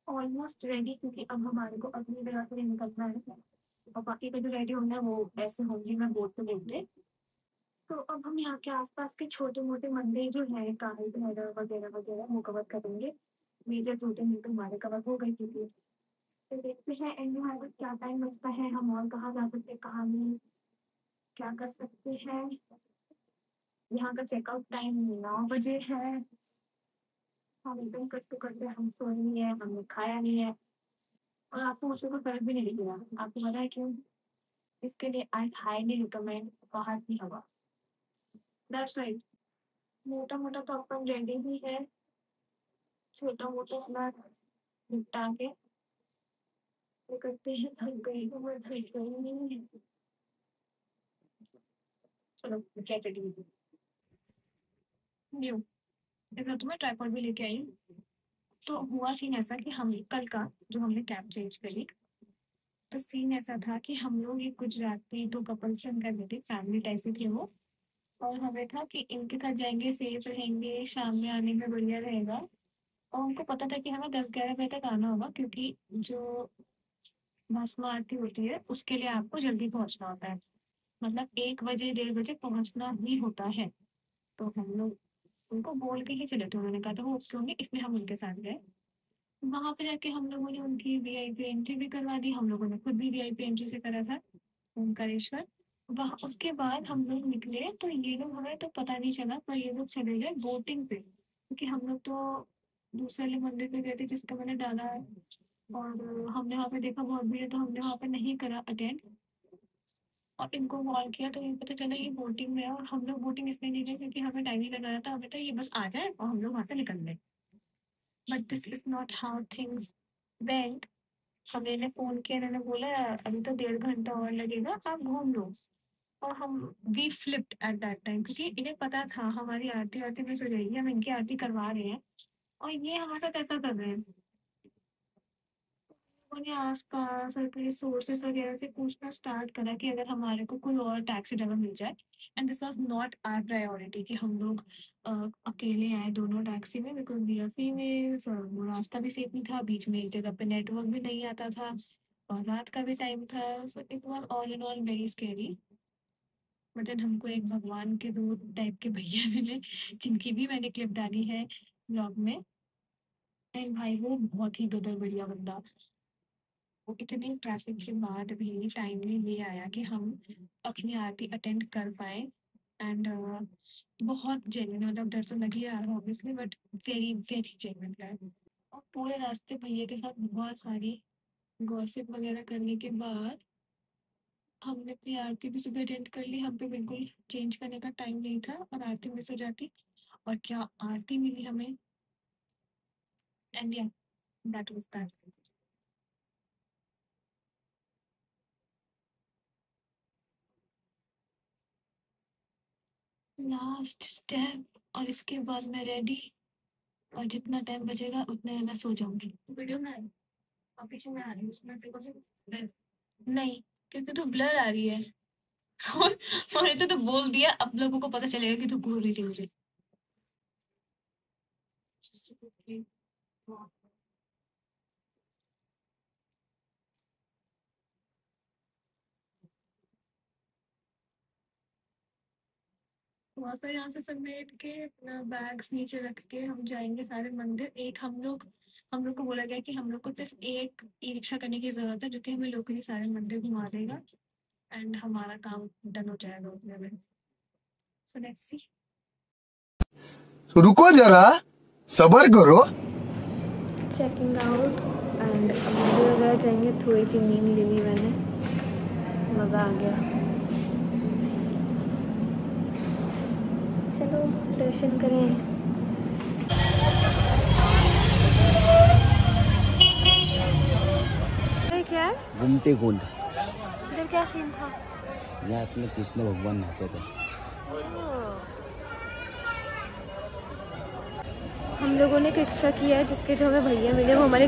Almost ready, क्योंकि अब हमारे को अपनी जगह से निकलना है और बाकी का जो रेडी होना है वो ऐसे होंगी मैं बोलते बोलते। तो अब हम यहाँ के आसपास के छोटे मोटे मंदिर जो है काली भैरव वगैरह वगैरह वो कवर करेंगे। मेजर छोटे मोटे हमारे कवर हो गई थी। तो देखते हैं एंड में हमारे पास क्या टाइम बचता है, हम और कहाँ जा सकते हैं, कहाँ नहीं, क्या कर सकते हैं। यहाँ का चेकआउट टाइम 9 बजे है। हम एकदम कष्ट तो करते हैं, हम सोए नहीं है, हमने खाया नहीं है और आपको मुझे कोई फर्क भी नहीं दिखेगा। आपको पता है क्यों? इसके लिए आई हाईली रिकमेंड बाहर की हवा। That's right. मोटा मोटा तो अपन रेडी ही है, छोटा मोटा अपना निपटा के वो करते हैं। थक गई तो मैं थक गई नहीं है। चलो गेट रेडी। न्यू इधर तो मैं ट्राइपॉड भी लेके आई हूँ। तो हुआ सीन ऐसा कि हम कल का जो हमने कैब चेंज करी, तो सीन ऐसा था कि हम लोग ये गुजराती दो कपल्स से कर रहे थे, फैमिली टाइप के थे वो। और हमें था कि इनके साथ जाएंगे सेफ रहेंगे, शाम में आने में बढ़िया रहेगा। और उनको पता था कि हमें 10-11 बजे तक आना होगा, क्योंकि जो भस्म आरती होती है उसके लिए आपको जल्दी पहुंचना होता है। मतलब 1 बजे 1:30 बजे पहुंचना ही होता है। तो हम लोग उनको बोल के ही चले थे, उन्होंने कहा था वो ओके होंगे, इसलिए हम उनके साथ गए। वहां पे जाके हम लोगों ने उनकी वीआईपी एंट्री भी करवा दी, हम लोगों ने खुद भी वीआईपी एंट्री से करा था ओमकारेश्वर। वहाँ उसके बाद हम लोग निकले तो ये लोग, हमें तो पता नहीं चला पर ये लोग चले गए बोटिंग पे, क्योंकि हम लोग तो दूसरे वाले मंदिर पे गए थे जिसका मैंने डाला है। और हमने वहाँ पे देखा बहुत भीड़ है, तो हमने वहाँ पे नहीं करा अटेंड। और इनको कॉल किया तो ये पता चला ये बोटिंग में है, और हम लोग बोटिंग इसलिए नहीं गए क्योंकि हमें टाइम ही लगाया था, हमें तो ये बस आ जाए और हम लोग वहाँ से निकल गए। But this is not how things went. हमें इन्हें फोन किया, इन्होंने बोला अभी तो 1.5 घंटा और लगेगा, आप घूम लो। और हम we flipped at that time, क्योंकि इन्हें पता था हमारी आरती आरती मिस हो जाएगी, हम इनकी आरती करवा रहे हैं और ये हमारे साथ ऐसा कर रहे हैं। उन्होंने आस-पास और कई सोर्सेस वगैरह से पूछना स्टार्ट करा कि अगर हमारे को कोई और टैक्सी ड्राइवर मिल जाए। And this was not our priority कि हम लोग अकेले आए दोनों टैक्सी में, बिकॉज़ वी आर फीमेल्स और वो रास्ता भी सेफ नहीं था, बीच में एक जगह पे नेटवर्क भी नहीं आता था और रात का भी टाइम था। So it was all in all very scary. But then हमको एक भगवान के 2 टाइप के भैया मिले, जिनकी भी मैंने क्लिप डाली है व्लॉग में। एंड भाई वो बहुत ही गदर बढ़िया बंदा। वो इतनी ट्रैफिक के बाद भी टाइमली ले आया कि हम अपनी आरती अटेंड कर पाए। एंड बहुत जेन्युइन, मतलब डर तो लग ही रहा है obviously, but very very genuine guy. और पूरे रास्ते भैया के साथ बहुत सारी गॉसिप वगैरह करने के बाद हमने अपनी आरती भी सुबह अटेंड कर ली। हम पे बिल्कुल चेंज करने का टाइम नहीं था और आरती मिस हो जाती। और क्या आरती मिली हमें। एंड या that was that. Last step, और इसके बाद मैं रेडी। और जितना टाइम बचेगा उतने में मैं सो जाऊंगी। वीडियो में और पीछे में आ रही हूँ उसमें तेरे को नहीं, क्योंकि तू ब्लर आ रही है। और तो बोल दिया, अब लोगों को पता चलेगा कि तू घूर रही थी मुझे। वहां से यहाँ से समेट के अपना बैग्स नीचे रख के हम जाएंगे सारे मंदिर। एक हम लोग को बोला गया कि हम लोग को सिर्फ एक ई रिक्शा करने की जरूरत है, जो कि हमें लोकली सारे मंदिर घुमा देगा एंड हमारा काम डन हो जाएगा उतने में। So let's see. रुको जरा, सबर करो। चेकिंग आउट एंड मंदिर वगैरह जाएंगे। थोड़ी सी नींद ले ली मैंने, मज़ा आ गया। चलो दर्शन करें। क्या है? गुमटी कुंड। इधर क्या सीन था? यहाँ अपने कृष्ण भगवान नहाते थे। हम लोगों ने एक रिक्शा किया है, जिसके जो हमें भैया मिले वो हमारे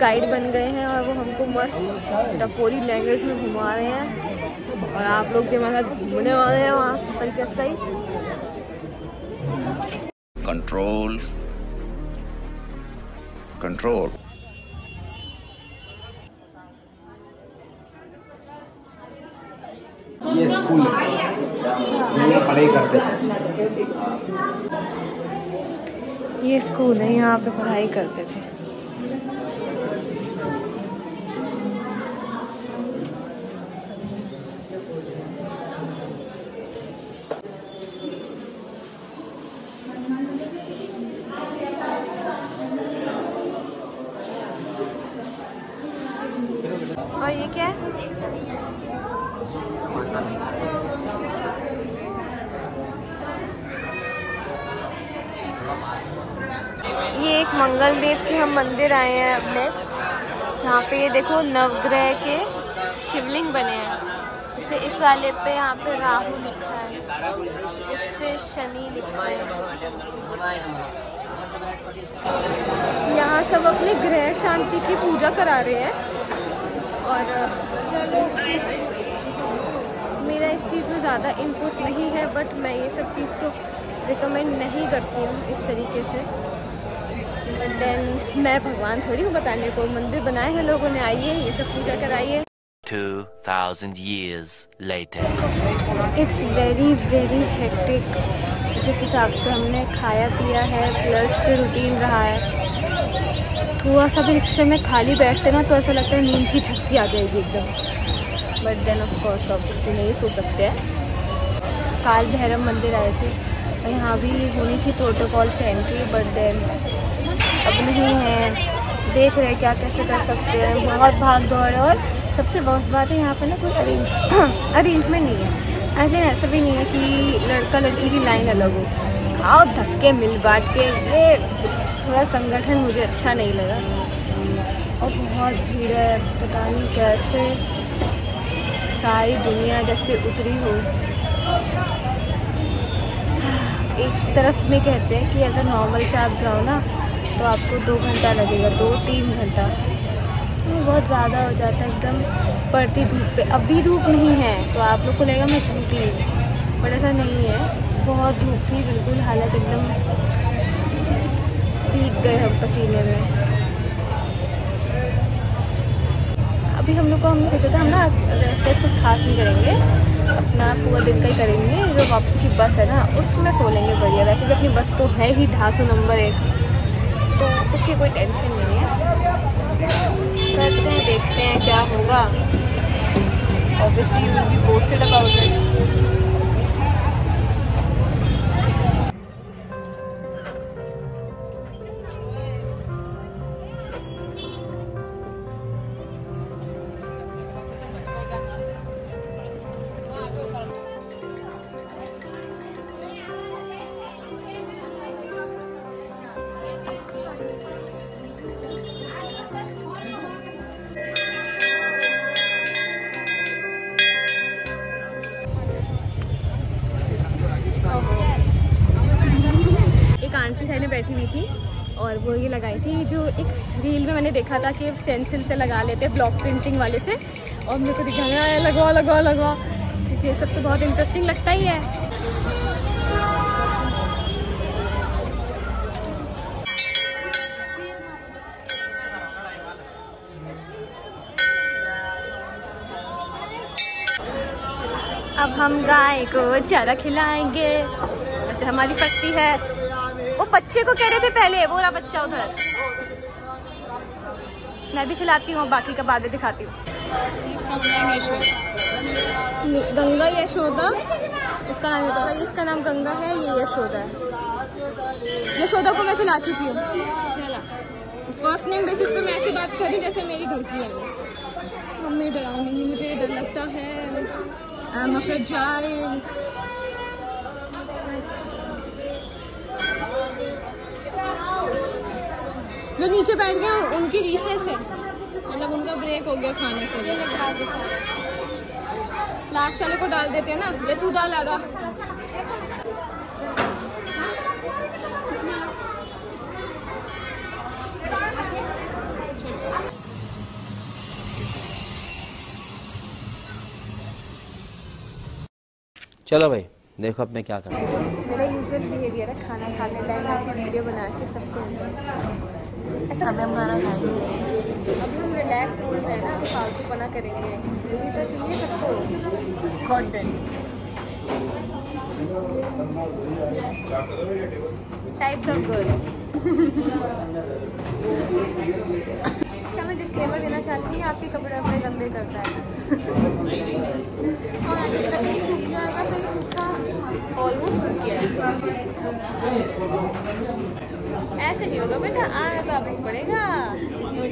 गाइड बन गए हैं और वो हमको मस्त टपोरी लैंग्वेज में घुमा रहे हैं। और आप लोग भी हमारे साथ घूमने वाले हैं वहाँ इस तरीके से ही। Control control. ये स्कूल है, पढ़ाई करते थे। ये स्कूल है, यहाँ पे पढ़ाई करते थे। और ये क्या है? ये एक मंगल देव के हम मंदिर आए हैं अब नेक्स्ट, जहाँ पे ये देखो नवग्रह के शिवलिंग बने हैं। जैसे इस वाले पे यहाँ पे राहु लिखा है, इस पे शनि लिखा है। यहाँ सब अपने ग्रह शांति की पूजा करा रहे हैं। और मेरा इस चीज़ में ज़्यादा इनपुट नहीं है, बट मैं ये सब चीज़ को रिकमेंड नहीं करती हूँ इस तरीके से। बट देन मैं भगवान थोड़ी हूँ बताने को, मंदिर बनाए हैं लोगों ने, आइए ये सब पूजा कराइए। 2000 years later. It's very very hectic. जिस हिसाब से हमने खाया पिया है प्लस जो रूटीन रहा है, थोड़ा सा भी रिक्शे में खाली बैठते ना तो ऐसा लगता है नींद की झपकी आ जाएगी एकदम। But then of course obviously नहीं सो सकते हैं। काल भैरव मंदिर आए थे, यहाँ भी होनी थी प्रोटोकॉल से एंट्री, बट देन अब नहीं है। देख रहे क्या कैसे कर सकते हैं, बहुत भाग दौड़ है। और सबसे वर्स्ट बात है यहाँ पर ना कोई अरेंजमेंट नहीं है। ऐसा भी नहीं है कि लड़का लड़की की लाइन अलग हो, आओ धक्के मिल बांट के। ये थोड़ा संगठन मुझे अच्छा नहीं लगा। और बहुत भीड़ है, पता नहीं कैसे सारी दुनिया जैसे उतरी हो। एक तरफ में कहते हैं कि अगर नॉर्मल से आप जाओ ना तो आपको 2 घंटा लगेगा, 2-3 घंटा। ये बहुत ज़्यादा हो जाता है एकदम पड़ती धूप पे। अभी धूप नहीं है तो आप लोग को लगेगा मैं झूठी हूँ, बट ऐसा नहीं है। बहुत धूप थी बिल्कुल, हालत एकदम भीग गए हम पसीने में। अभी हम लोग को हमने सोचा था हम ना रेस्ट कुछ खास नहीं करेंगे, अपना पूरा दिन का ही करेंगे। जो वापसी की बस है ना उसमें सो लेंगे बढ़िया। वैसे भी अपनी बस तो है ही ढासू नंबर 1, तो उसकी कोई टेंशन नहीं है। करते हैं, देखते हैं क्या होगा। Obviously you will be posted about it. Aunty side में बैठी हुई थी और वो ये लगाई थी, जो एक रील में मैंने देखा था कि स्टेंसिल से लगा लेते हैं ब्लॉक प्रिंटिंग वाले से, और मेरे को दिखाया है लगवा लगवा लगवा, क्योंकि ये सब तो बहुत इंटरेस्टिंग लगता ही है। अब हम गाय को चारा खिलाएंगे, वैसे हमारी पट्टी है। वो बच्चे को कह रहे थे पहले, वो रहा बच्चा उधर। मैं भी खिलाती हूँ, बाकी का बाद में दिखाती हूँ। गंगा यशोदा उसका नाम होता है, इसका नाम गंगा है, ये यशोदा है। यशोदा को मैं खिला चुकी हूँ। फर्स्ट नेम बेसिस पे मैं ऐसी बात कर रही हूँ जैसे मेरी घर की है। मम्मी डराऊंगी, मुझे डर लगता है। I'm a fragile। जो नीचे बैठ गए उनकी रीसेस है, मतलब उनका ब्रेक हो गया खाने से। लास्ट वाले को डाल देते हैं ना, ले तू डाल आधा। चलो भाई देखो अब मैं क्या करूँ। मेरा यूजुअल बिहेवियर है खाना खाते टाइम ऐसी वीडियो बना के सबके अंदर ऐसा हमें हमारा खाएंगे। अभी हम रिलैक्स मूड में है ना, तो फालतू बना करेंगे, यही तो चाहिए सबको कंटेंट। Types of girls. इसका मैं डिस्क्लेमर देना चाहती हूँ, आपके कपड़े अपने गंदे करता है और आगे जगह कहीं सूख जाएगा, कहीं सूखा ऑलमोस्ट सूख गया है। ऐसे नहीं होगा बेटा, आग तो पड़ेगा,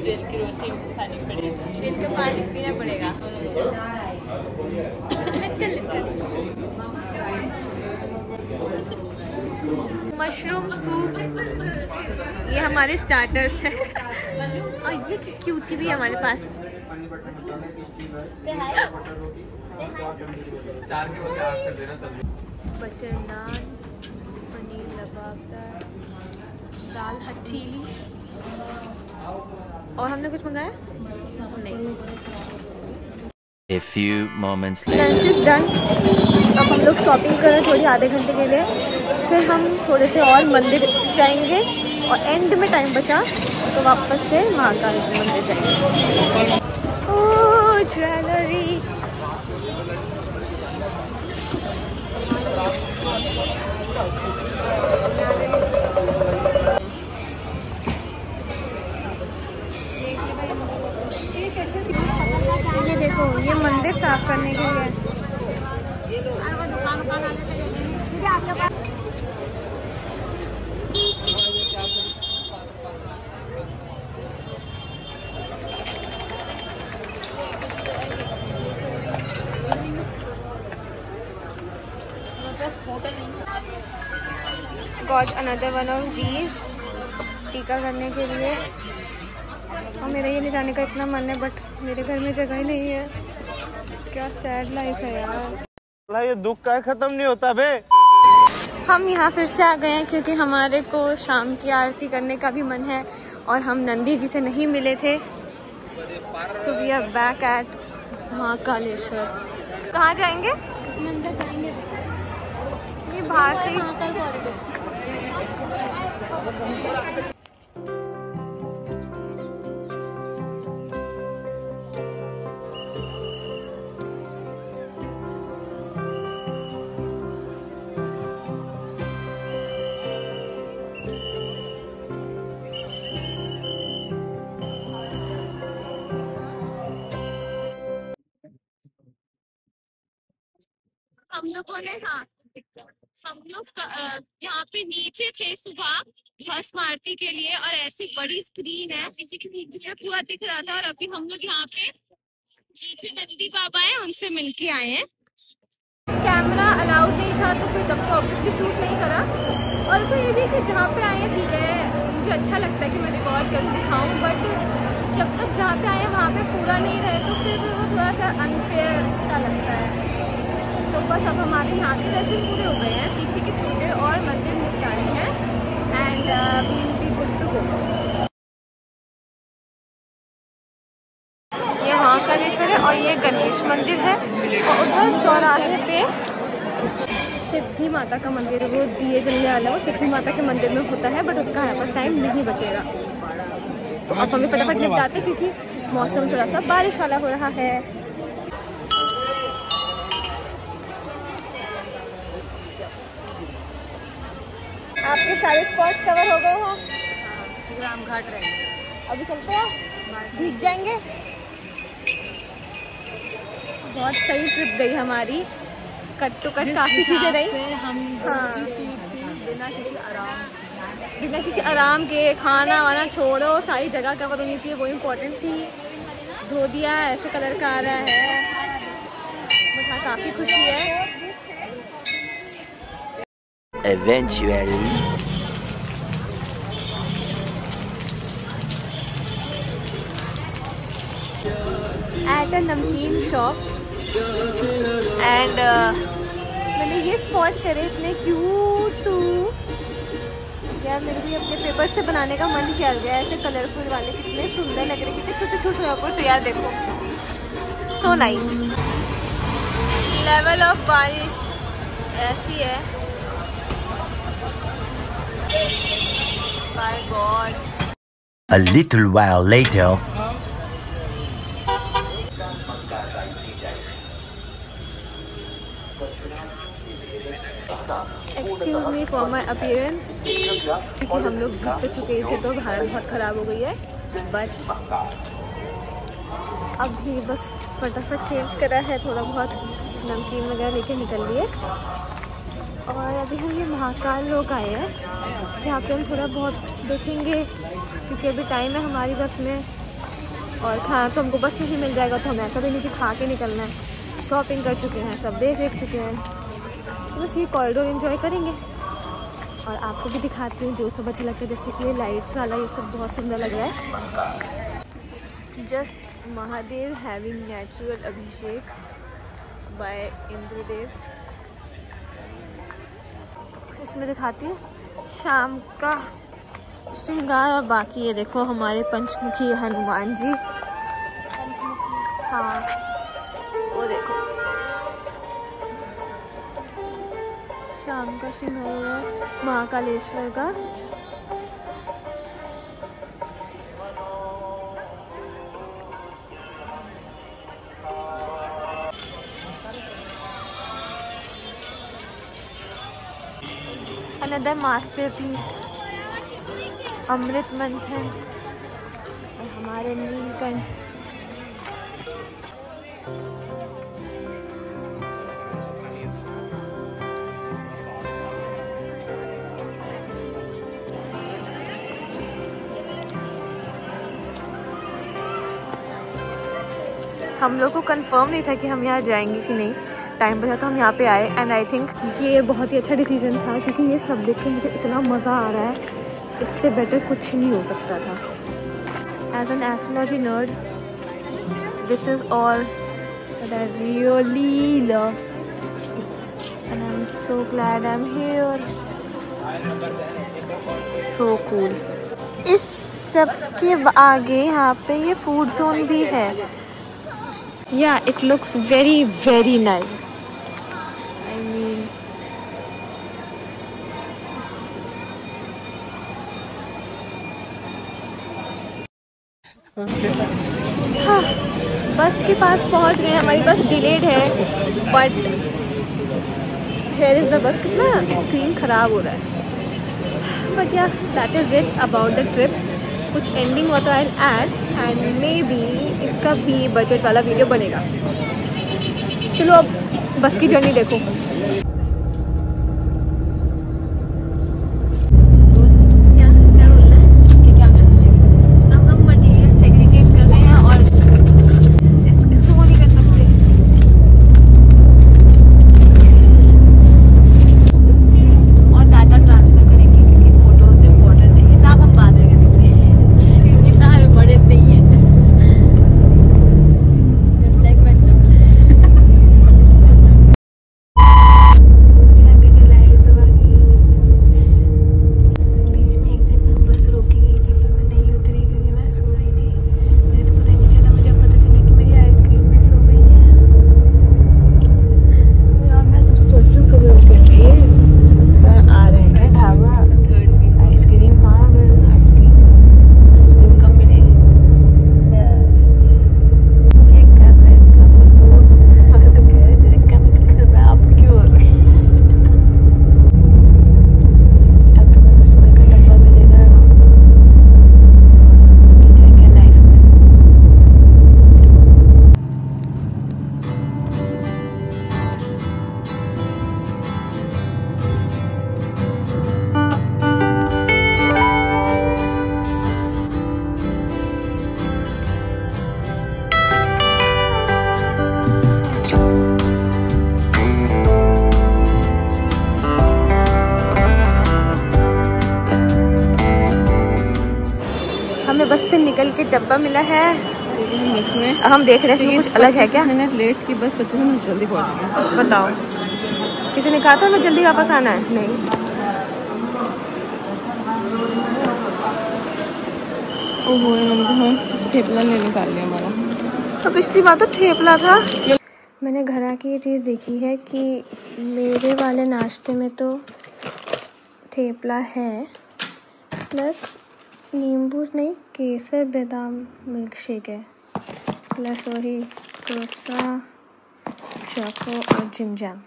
जेल की रोटी खानी पड़ेगी, जेल का पानी पीना पड़ेगा। मशरूम सूप ये हमारे स्टार्टर्स हैं और ये क्यूटी भी हमारे पास। बटर नान, पनीर लबाबदार, दाल हथीली और हमने कुछ मंगाया नहीं। A few moments later. Lunch is done. अब हम लोग शॉपिंग करें थोड़ी आधे घंटे के लिए, फिर हम थोड़े से और मंदिर जाएंगे और एंड में टाइम बचा तो वापस से महाकाल मंदिर जाएंगे। ओह ज्वेलरी, ये देखो ये मंदिर साफ करने के लिए। Got another one of these टीका करने के लिए। और मेरा ये ले जाने का इतना मन है बट मेरे घर में जगह ही नहीं है। क्या सैड लाइफ है यार। ये दुख का खत्म नहीं होता बे। हम यहाँ फिर से आ गए हैं क्योंकि हमारे को शाम की आरती करने का भी मन है और हम नंदी जी से नहीं मिले थे। So we are back at Mahakaleshwar. कहाँ जाएंगे? मंदिर जाएंगे। ये बाहर से हम लोगों ने हम लोग यहाँ पे नीचे थे सुबह भस्म आरती के लिए और ऐसी बड़ी स्क्रीन है जिसमें पूरा दिख रहा था। और अभी हम लोग यहाँ पे नीचे नंदी बाबा हैं, उनसे मिलके आए हैं। कैमरा अलाउड नहीं था तो फिर तब तो ऑब्वियसली शूट नहीं करा। और ये भी कि जहाँ पे आए हैं ठीक है, मुझे अच्छा लगता है कि मैं रिकॉर्ड कर दिखाऊँ, बट जब तक जहाँ पे आए हैं वहाँ पे पूरा नहीं रहे तो फिर वो थोड़ा सा अनफेयर सा लगता है। तो बस अब हमारे यहाँ के दर्शन पूरे हो गए हैं, पीछे के छोटे और मंदिर निपटाने हैं and we will be good to go. ये महाकालेश्वर है और ये गणेश मंदिर है और उधर चौराहे पे सिद्धि माता का मंदिर है। वो दिए जलने वाला वो सिद्धि माता के मंदिर में होता है बट उसका हमारे पास टाइम नहीं बचेगा। तो अब हमें फटाफट निपटाते क्योंकि मौसम थोड़ा सा बारिश वाला हो रहा है। आपके सारे स्पॉट्स कवर हो गए हैं। राम घाट रहेंगे, अभी चलते हैं, भीग जाएंगे। बहुत सही ट्रिप गई हमारी, कट टू कट काफी चीजें रही। हम बिना किसी आराम के, खाना वाना छोड़ो, सारी जगह कवर होनी चाहिए, वो इम्पोर्टेंट थी। धो दिया, ऐसे कलर का आ रहा है, मुझे काफी खुशी है। Eventually. At a नमकीन शॉप एंड मैंने ये स्पॉट करे इतने क्यूट। यार मेरे भी अपने पेपर से बनाने का मन किया गया। ऐसे कलरफुल वाले कितने सुंदर लग रहे, कितने छोटे छोटे यहाँ पर। तो यार देखो, सो नाइस। लेवल ऑफ बारिश ऐसी है। My God. A little while later. Excuse me for my appearance, क्योंकि हम लोग घर पे चुके थे तो हालत बहुत ख़राब हो गई है। बट अभी बस फटाफट चेंज करा है, थोड़ा बहुत नमकीन वगैरह लेके निकल लिए। और अभी हम ये महाकाल लोग आए हैं, जहाँ पे हम थोड़ा बहुत देखेंगे, क्योंकि अभी टाइम है हमारी बस में और खाना तो हमको बस में ही मिल जाएगा, तो हमें ऐसा भी नहीं कि खा के निकलना है। शॉपिंग कर चुके हैं, सब देख चुके हैं, तो बस ये कॉरिडोर एंजॉय करेंगे और आपको भी दिखाती हूँ जो सब अच्छा लगता है। जैसे कि ये लाइट्स वाला ये सब बहुत सुंदर लग रहा है। जस्ट महादेव हैविंग नेचुरल अभिषेक बाय इंद्रदेव। इसमें दिखाती हूँ शाम का श्रृंगार। और बाकी ये देखो हमारे पंचमुखी हनुमान जी। हाँ वो देखो शाम का श्रृंगार हो रहा है महाकालेश्वर का। अनदर मास्टरपीस अमृत मंथन और हमारे नीलकंठ। हम लोग को कंफर्म नहीं था कि हम यहाँ जाएंगे कि नहीं, टाइम बचा तो हम यहाँ पे आए। एंड आई थिंक ये बहुत ही अच्छा डिसीजन था, क्योंकि ये सब देख के मुझे इतना मज़ा आ रहा है, इससे बेटर कुछ नहीं हो सकता था। As an astrology nerd this is all that I really love and I am so glad I am here. So cool. इस सब के आगे यहाँ पे ये फूड जोन भी है। Yeah, it looks very, very nice. I mean, हाँ, बस के पास पहुंच गए। हमारी बस डिलेड है, but here is the bus। कितना स्क्रीन खराब हो रहा है, बट या that is it about the trip। कुछ एंडिंग हुआ तो I add and may be इसका भी बजट वाला वीडियो बनेगा। चलो अब बस की जर्नी देखो। हमें बस से निकल के डब्बा मिला है, इसमें हम देख रहे हैं इसमें कुछ अलग है क्या। मिनट लेट की बस 25 मिनट जल्दी पहुँच गए। बताओ, किसी ने कहा था हमें जल्दी वापस आना है? नहीं। ओहो, थेपला ने निकाल लिया हमारा। तो पिछली बार तो थेपला था। मैंने घर आके ये चीज़ देखी है कि मेरे वाले नाश्ते में तो थेपला है, प्लस नींबू नहीं, केसर बादाम मिल्क शेक है, प्लस वही क्रोसा, चोको और जिम जैम।